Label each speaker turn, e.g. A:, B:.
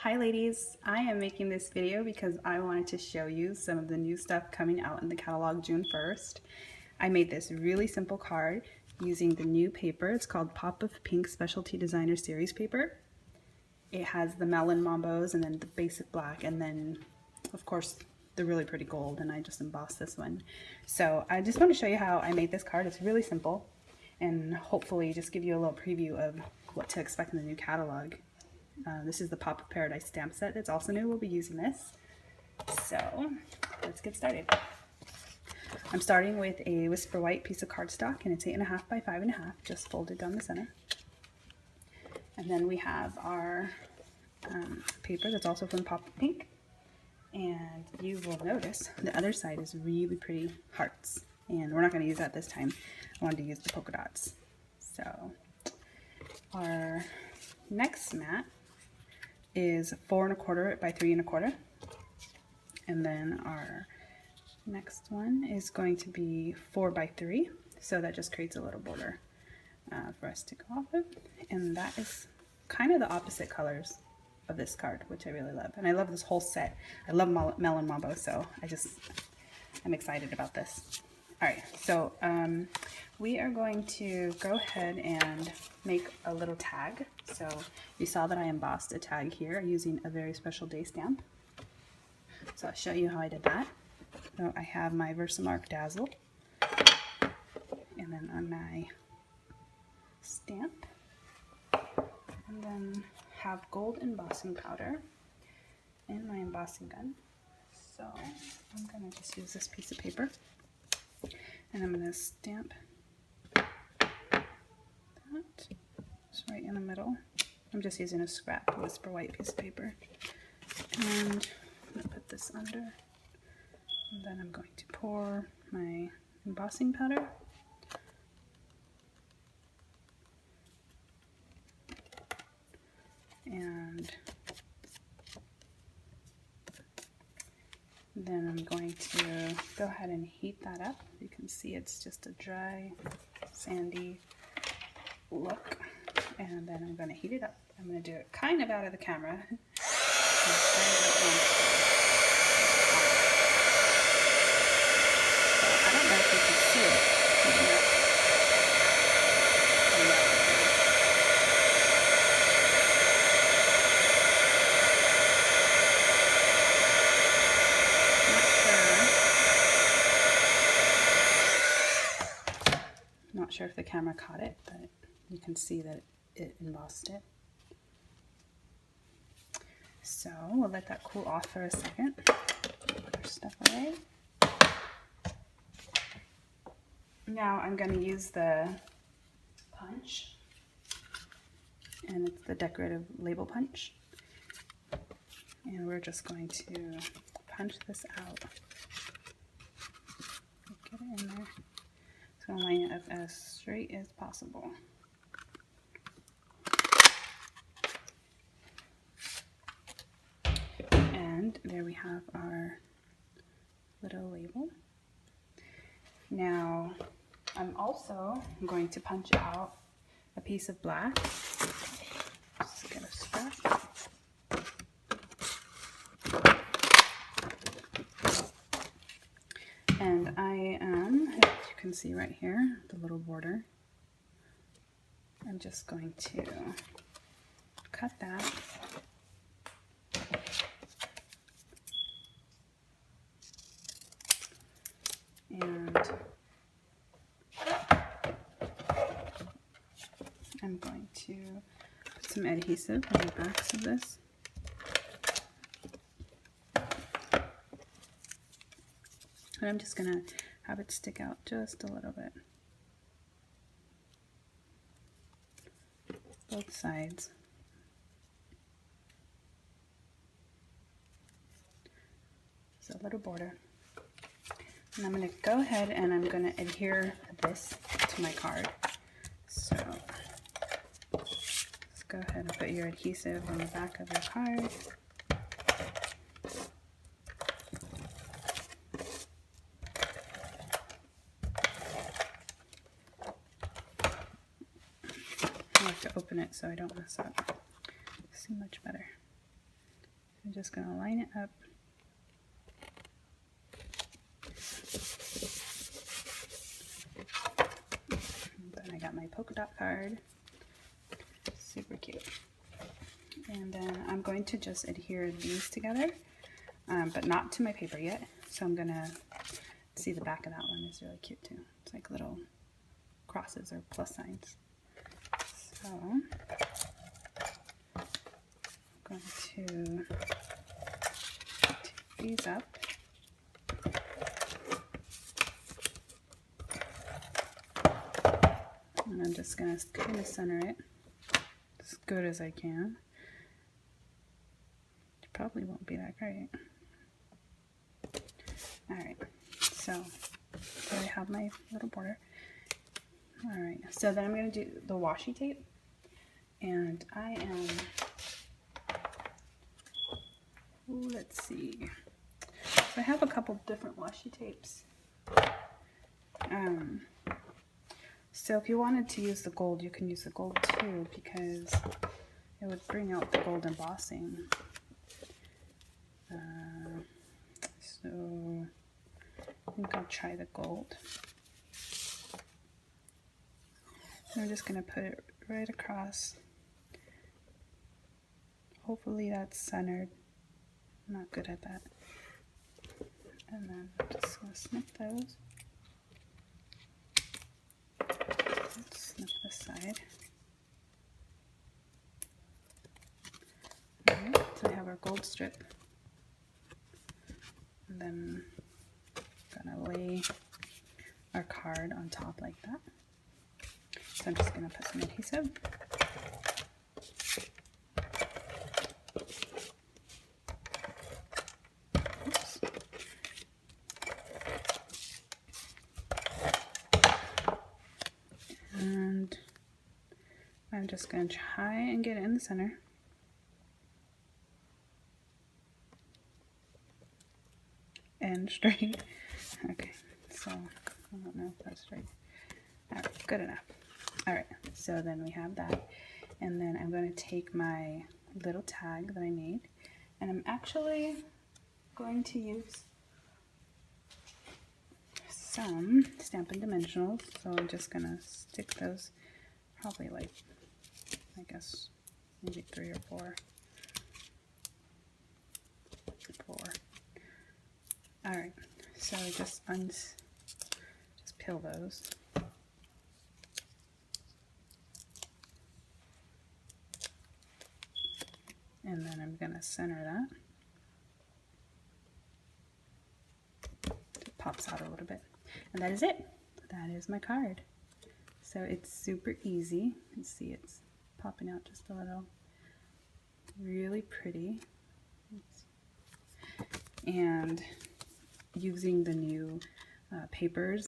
A: Hi ladies, I am making this video because I wanted to show you some of the new stuff coming out in the catalog June 1st. I made this really simple card using the new paper. It's called Pop of Pink Specialty Designer Series paper. It has the melon mombos and then the basic black and then of course the really pretty gold, and I just embossed this one. So I just want to show you how I made this card. It's really simple and hopefully just give you a little preview of what to expect in the new catalog. This is the Pop of Paradise stamp set. It's also new. We'll be using this. So let's get started. I'm starting with a Whisper White piece of cardstock, and it's 8.5 by 5.5, just folded down the center. And then we have our paper that's also from Pop of Pink. And you will notice the other side is really pretty hearts. And we're not going to use that this time. I wanted to use the polka dots. So our next mat is 4.25 by 3.25, and then our next one is going to be 4 by 3, so that just creates a little border for us to go off of, and that is kind of the opposite colors of this card, which I really love. And I love this whole set. I love melon mambo, so I'm excited about this. All right, so we are going to go ahead and make a little tag. So you saw that I embossed a tag here using a very special day stamp. So I'll show you how I did that. So I have my Versamark Dazzle, and then on my stamp, and then have gold embossing powder and my embossing gun. So I'm gonna just use this piece of paper, and I'm gonna stamp that just right in the middle. I'm just using a scrap Whisper White piece of paper, and I'm gonna put this under, and then I'm going to pour my embossing powder, and then I'm going to go ahead and heat that up. You can see it's just a dry, sandy look, and then I'm going to heat it up. I'm going to do it kind of out of the camera. I don't know if you can see it heating up. Not sure if the camera caught it, but you can see that it embossed it. So we'll let that cool off for a second. Put our stuff away. Now I'm going to use the punch, and it's the decorative label punch. And we're just going to punch this out. Get it in there. It's going to line it up as straight as possible. And there we have our little label. Now I'm also going to punch out a piece of black. Just get a scrap. And I am, as you can see right here, the little border. I'm just going to cut that. And I'm going to put some adhesive on the backs of this. And I'm just going to have it stick out just a little bit. Both sides. So a little border. And I'm going to go ahead and I'm going to adhere this to my card. So let's go ahead and put your adhesive on the back of your card. I have to open it so I don't mess up. See much better. I'm just going to line it up. And then I got my polka dot card. Super cute. And then I'm going to just adhere these together, but not to my paper yet. So I'm going to see the back of that one is really cute too. It's like little crosses or plus signs. So I'm going to take these up. And I'm just going to kind of center it as good as I can. It probably won't be that great. Alright, so there I have my little border. Alright, so then I'm going to do the washi tape. And I am, let's see. So I have a couple different washi tapes. So if you wanted to use the gold, you can use the gold too, because it would bring out the gold embossing. So I think I'll try the gold. I'm just going to put it right across. Hopefully that's centered. I'm not good at that. And then I'm just going to snip those. Let's snip this side. Alright, so we have our gold strip. And then I'm going to lay our card on top like that. So I'm just going to put some adhesive. Oops. And I'm just going to try and get it in the center. And straight. Okay, so I don't know if that's straight. Alright, good enough. Alright, so then we have that. And then I'm going to take my little tag that I made. And I'm actually going to use some Stampin' Dimensionals. So I'm just going to stick those probably like, I guess, maybe 3 or 4. 4. Alright, so just peel those. And then I'm going to center that. It pops out a little bit. And that is it. That is my card. So it's super easy. You can see it's popping out just a little. Really pretty. And using the new papers